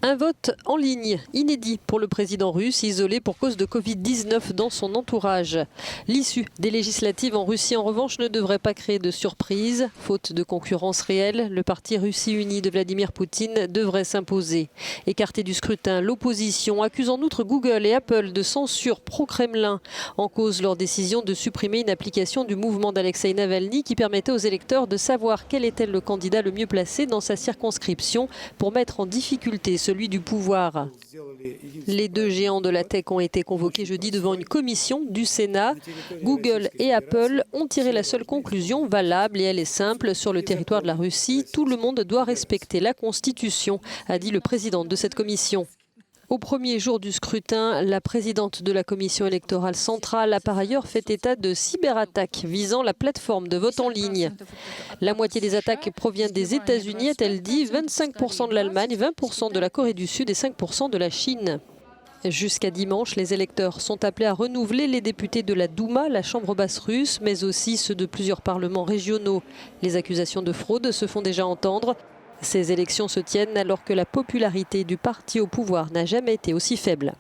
Un vote en ligne, inédit pour le président russe, isolé pour cause de Covid-19 dans son entourage. L'issue des législatives en Russie, en revanche, ne devrait pas créer de surprise. Faute de concurrence réelle, le parti Russie Unie de Vladimir Poutine devrait s'imposer. Écarté du scrutin, l'opposition accuse en outre Google et Apple de censure pro-Kremlin. En cause leur décision de supprimer une application du mouvement d'Alexeï Navalny qui permettait aux électeurs de savoir quel était le candidat le mieux placé dans sa circonscription pour mettre en difficulté celui du pouvoir. Les deux géants de la tech ont été convoqués jeudi devant une commission du Sénat. Google et Apple ont tiré la seule conclusion valable et elle est simple. Sur le territoire de la Russie, tout le monde doit respecter la Constitution, a dit le président de cette commission. Au premier jour du scrutin, la présidente de la commission électorale centrale a par ailleurs fait état de cyberattaques visant la plateforme de vote en ligne. La moitié des attaques provient des États-Unis, a-t-elle dit, 25% de l'Allemagne, 20% de la Corée du Sud et 5% de la Chine. Jusqu'à dimanche, les électeurs sont appelés à renouveler les députés de la Douma, la chambre basse russe, mais aussi ceux de plusieurs parlements régionaux. Les accusations de fraude se font déjà entendre. Ces élections se tiennent alors que la popularité du parti au pouvoir n'a jamais été aussi faible.